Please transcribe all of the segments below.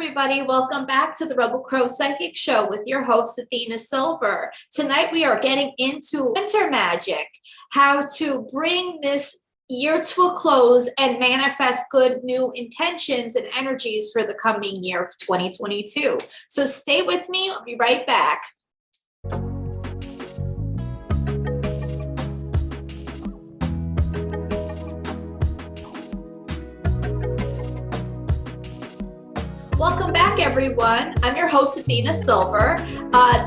everybody. Welcome back to the Rebel Crow Psychic Show with your host, Athena Silver. Tonight, we are getting into winter magic, how to bring this year to a close and manifest good new intentions and energies for the coming year of 2022. So stay with me. I'll be right back. Welcome back, everyone. I'm your host, Athena Silver.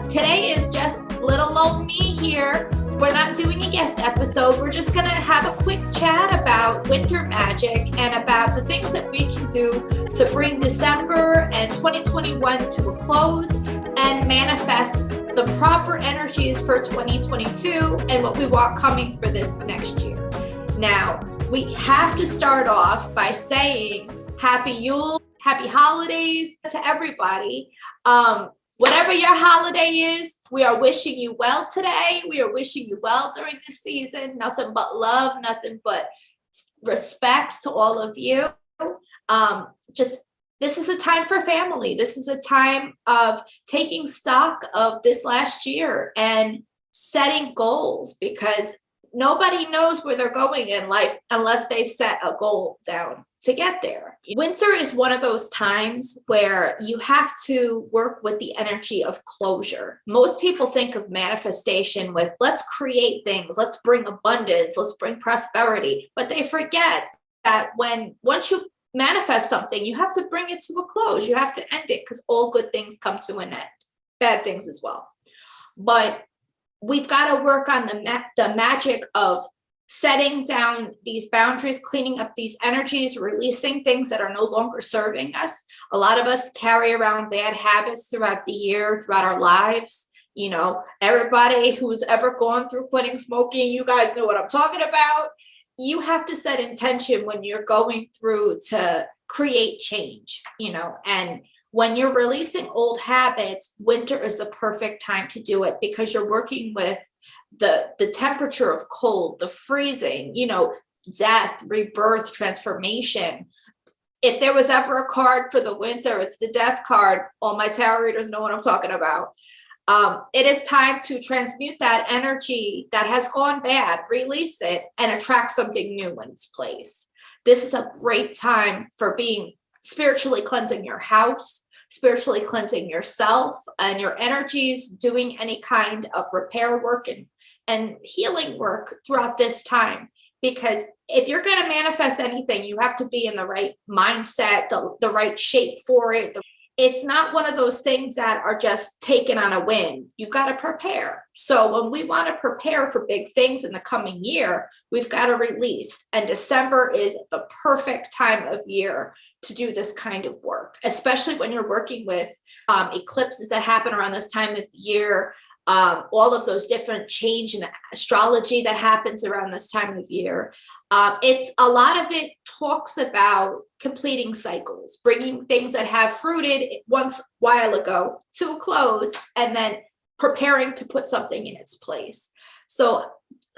Today is just little old me here. We're not doing a guest episode. We're just going to have a quick chat about winter magic and about the things that we can do to bring December and 2021 to a close and manifest the proper energies for 2022 and what we want coming for this next year. Now, we have to start off by saying Happy Yule. Happy holidays to everybody. Whatever your holiday is, we are wishing you well today. We are wishing you well during this season. Nothing but love, nothing but respect to all of you. This is a time for family. This is a time of taking stock of this last year and setting goals, because nobody knows where they're going in life unless they set a goal down to get there. Winter is one of those times where you have to work with the energy of closure. Most people think of manifestation with let's create things, let's bring abundance, let's bring prosperity, but they forget that once you manifest something, you have to bring it to a close. You have to end it, because all good things come to an end, bad things as well. But we've got to work on the magic of setting down these boundaries, cleaning up these energies, releasing things that are no longer serving us. A lot of us carry around bad habits throughout the year, throughout our lives. You know, everybody who's ever gone through quitting smoking, you guys know what I'm talking about. You have to set intention when you're going through to create change, and when you're releasing old habits, winter is the perfect time to do it, because you're working with the temperature of cold, the freezing, death, rebirth, transformation. If there was ever a card for the winter, it's the death card. All my tarot readers know what I'm talking about. It is time to transmute that energy that has gone bad, release it, and attract something new in its place. This is a great time for spiritually cleansing your house, spiritually cleansing yourself and your energies, doing any kind of repair work and healing work throughout this time. Because if you're going to manifest anything, you have to be in the right mindset, the right shape for it. It's not one of those things that are just taken on a whim. You've got to prepare. So when we want to prepare for big things in the coming year, we've got to release. And December is the perfect time of year to do this kind of work, especially when you're working with eclipses that happen around this time of year, all of those different change in astrology that happens around this time of year. It's a lot of it talks about completing cycles, bringing things that have fruited once a while ago to a close, and then preparing to put something in its place. So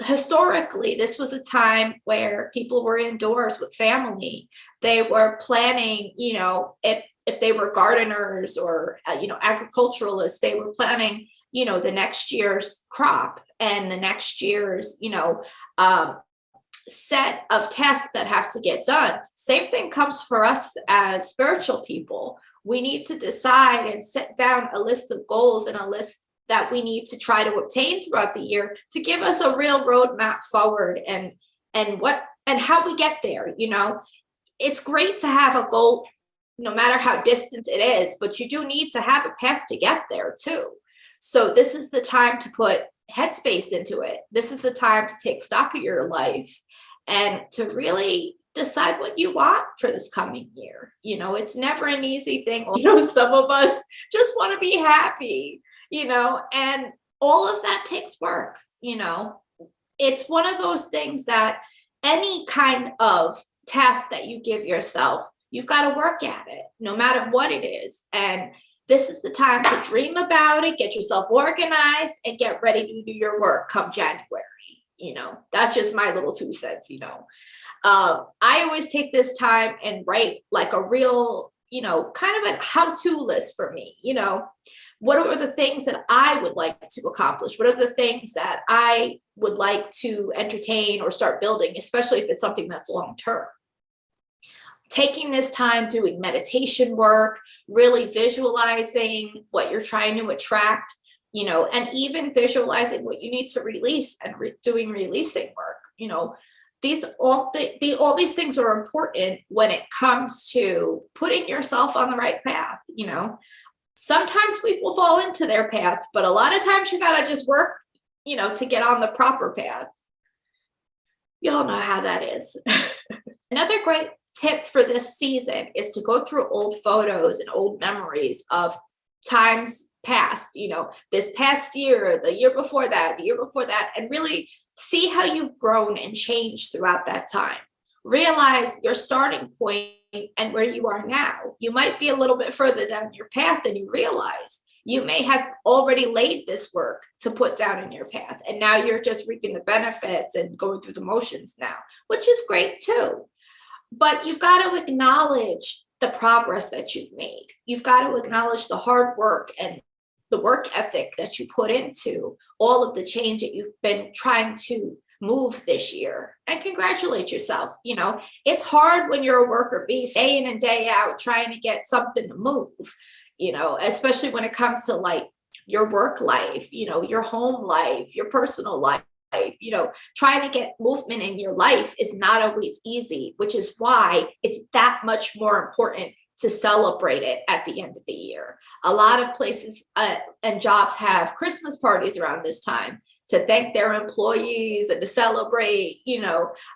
historically, this was a time where people were indoors with family. They were planning, if they were gardeners or, agriculturalists, they were planning, the next year's crop and the next year's, set of tasks that have to get done. Same thing comes for us as spiritual people. We need to decide and set down a list of goals and a list that we need to try to obtain throughout the year to give us a real roadmap forward and how we get there. It's great to have a goal, no matter how distant it is, but you do need to have a path to get there too. So this is the time to put headspace into it. This is the time to take stock of your life and to really decide what you want for this coming year. It's never an easy thing. Some of us just want to be happy, and all of that takes work. It's one of those things that any kind of task that you give yourself, you've got to work at it, no matter what it is. And this is the time to dream about it, get yourself organized, and get ready to do your work come January. That's just my little 2 cents, I always take this time and write like a real, kind of a how-to list for me. What are the things that I would like to accomplish? What are the things that I would like to entertain or start building, especially if it's something that's long-term? Taking this time, doing meditation work, really visualizing what you're trying to attract, and even visualizing what you need to release and doing releasing work. All these things are important when it comes to putting yourself on the right path. Sometimes people fall into their path, but a lot of times you got to just work, to get on the proper path. Y'all know how that is. Another great tip for this season is to go through old photos and old memories of times past, this past year, the year before that, and really see how you've grown and changed throughout that time. Realize your starting point and where you are now. You might be a little bit further down your path than you realize. You may have already laid this work to put down in your path, and now you're just reaping the benefits and going through the motions now, which is great too. But you've got to acknowledge the progress that you've made. You've got to acknowledge the hard work and the work ethic that you put into all of the change that you've been trying to move this year, and congratulate yourself. It's hard when you're a worker bee, day in and day out, trying to get something to move, especially when it comes to like your work life, your home life, your personal life. Trying to get movement in your life is not always easy, which is why it's that much more important to celebrate it at the end of the year. A lot of places and jobs have Christmas parties around this time to thank their employees and to celebrate,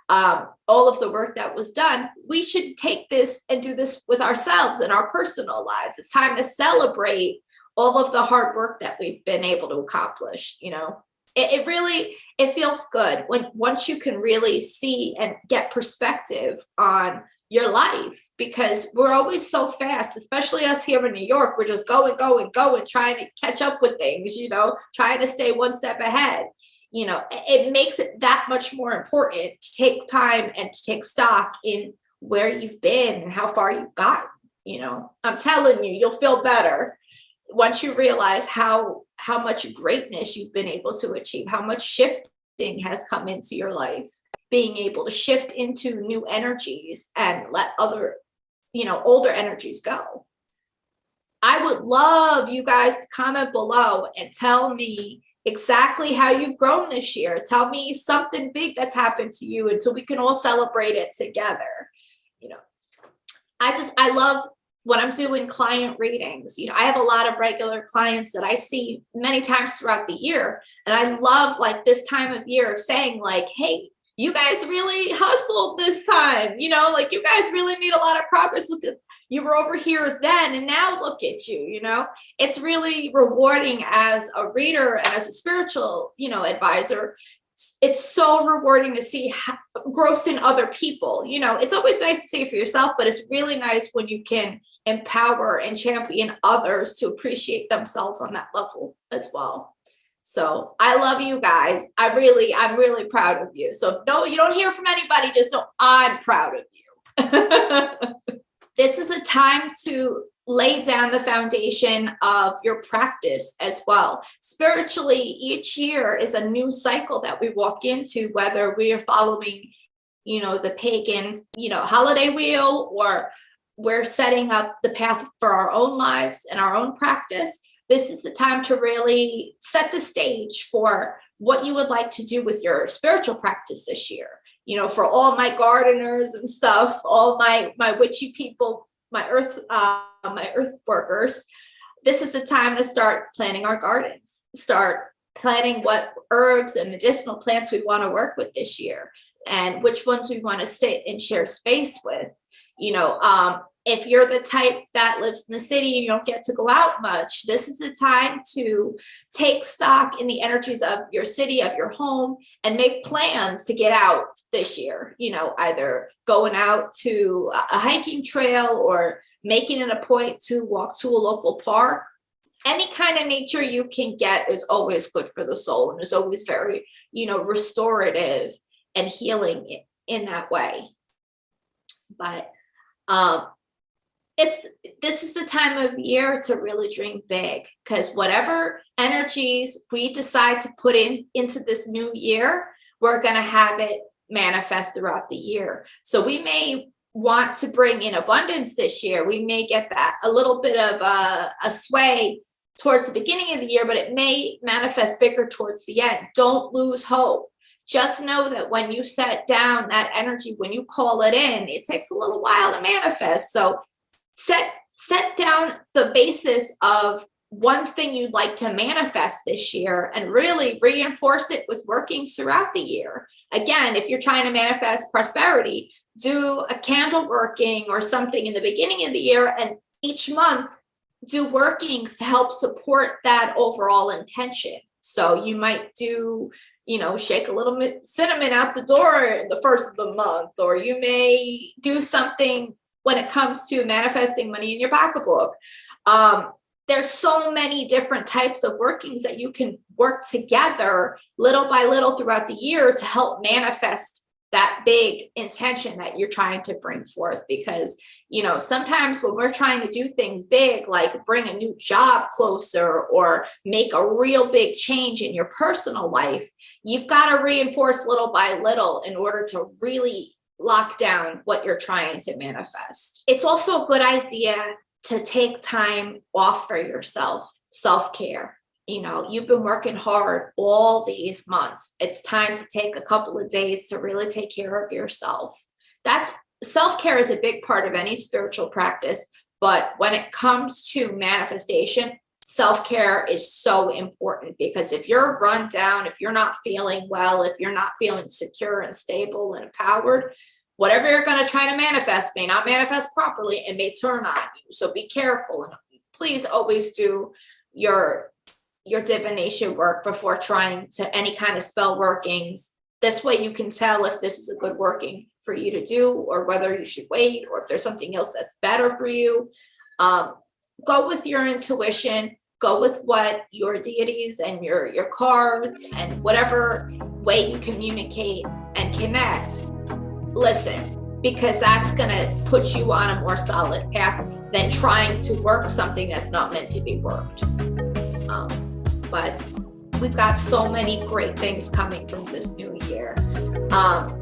all of the work that was done. We should take this and do this with ourselves in our personal lives. It's time to celebrate all of the hard work that we've been able to accomplish. It feels good once you can really see and get perspective on your life, because we're always so fast, especially us here in New York. We're just going, trying to catch up with things, trying to stay one step ahead. It makes it that much more important to take time and to take stock in where you've been and how far you've gotten. I'm telling you, you'll feel better once you realize how much greatness you've been able to achieve, how much shifting has come into your life. Being able to shift into new energies and let other, older energies go. I would love you guys to comment below and tell me exactly how you've grown this year. Tell me something big that's happened to you, and so we can all celebrate it together. I love when I'm doing client readings. I have a lot of regular clients that I see many times throughout the year, and I love like this time of year of saying like, hey, you guys really hustled this time, like you guys really made a lot of progress. Look at, you were over here then, and now look at you, it's really rewarding as a reader and as a spiritual, advisor. It's so rewarding to see growth in other people. It's always nice to see it for yourself, but it's really nice when you can empower and champion others to appreciate themselves on that level as well. So I love you guys. I'm really proud of you. So no, you don't hear from anybody, just know I'm proud of you. This is a time to lay down the foundation of your practice as well. Spiritually, each year is a new cycle that we walk into, whether we are following, the pagan, holiday wheel, or we're setting up the path for our own lives and our own practice. This is the time to really set the stage for what you would like to do with your spiritual practice this year. For all my gardeners and stuff, all my witchy people, my earth workers, this is the time to start planning our gardens, start planning what herbs and medicinal plants we want to work with this year, and which ones we want to sit and share space with. If you're the type that lives in the city and you don't get to go out much, this is the time to take stock in the energies of your city, of your home, and make plans to get out this year. Either going out to a hiking trail or making it a point to walk to a local park. Any kind of nature you can get is always good for the soul, and is always very, restorative and healing in that way. But this is the time of year to really dream big, because whatever energies we decide to put into this new year, we're going to have it manifest throughout the year. So we may want to bring in abundance this year. We may get that a little bit of a sway towards the beginning of the year, but it may manifest bigger towards the end. Don't lose hope. Just know that when you set down that energy, when you call it in, it takes a little while to manifest. So set down the basis of one thing you'd like to manifest this year and really reinforce it with workings throughout the year. Again, if you're trying to manifest prosperity, do a candle working or something in the beginning of the year, and each month do workings to help support that overall intention. So you might do, shake a little bit cinnamon out the door the first of the month, or you may do something when it comes to manifesting money in your pocketbook. There's so many different types of workings that you can work together little by little throughout the year to help manifest that big intention that you're trying to bring forth. Because, sometimes when we're trying to do things big, like bring a new job closer or make a real big change in your personal life, you've got to reinforce little by little in order to really lock down what you're trying to manifest. It's also a good idea to take time off for yourself, self-care. You've been working hard all these months. It's time to take a couple of days to really take care of yourself. That's self-care is a big part of any spiritual practice, but when it comes to manifestation, self-care is so important, because if you're run down, if you're not feeling well, if you're not feeling secure and stable and empowered, whatever you're going to try to manifest may not manifest properly and may turn on you. So be careful, and please always do your divination work before trying to any kind of spell workings. This way you can tell if this is a good working for you to do, or whether you should wait, or if there's something else that's better for you. Go with your intuition, go with what your deities and your cards and whatever way you communicate and connect. Listen, because that's going to put you on a more solid path than trying to work something that's not meant to be worked. But we've got so many great things coming from this new year.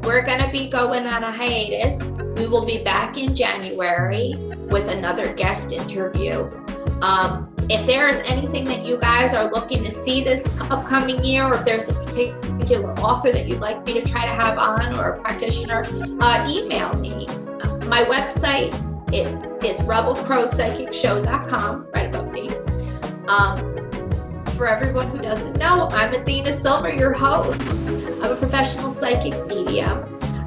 We're going to be going on a hiatus. We will be back in January with another guest interview. If there is anything that you guys are looking to see this upcoming year, or if there's a particular author that you'd like me to try to have on, or a practitioner, email me. My website is rebelcrowpsychicshow.com, right above me. For everyone who doesn't know, I'm Athena Silver, your host. I'm a professional psychic medium.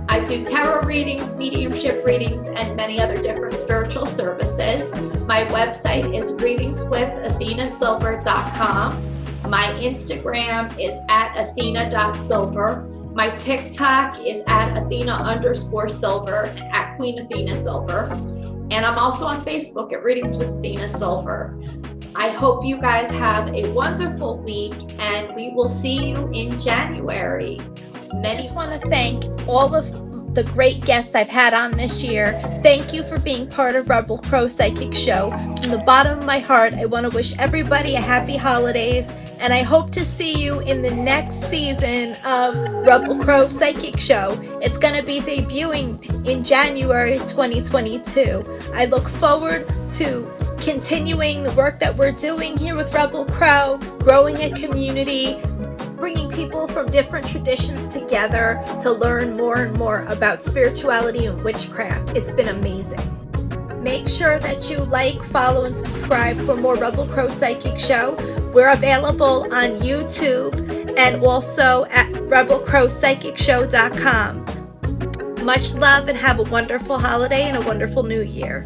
I do tarot readings, mediumship readings, and many other different spiritual services. My website is readingswithathenasilver.com. My Instagram is @athena.silver. My TikTok is @Athena_silver and @Queen Athena Silver. And I'm also on Facebook at Readings with Athena Silver. I hope you guys have a wonderful week, and we will see you in January. I just want to thank all of the great guests I've had on this year. Thank you for being part of Rebel Crow Psychic Show. From the bottom of my heart, I want to wish everybody a happy holidays, and I hope to see you in the next season of Rebel Crow Psychic Show. It's going to be debuting in January 2022. I look forward to continuing the work that we're doing here with Rebel Crow, growing a community, bringing people from different traditions together to learn more and more about spirituality and witchcraft. It's been amazing. Make sure that you like, follow, and subscribe for more Rebel Crow Psychic Show. We're available on YouTube and also at rebelcrowpsychicshow.com. Much love, and have a wonderful holiday and a wonderful new year.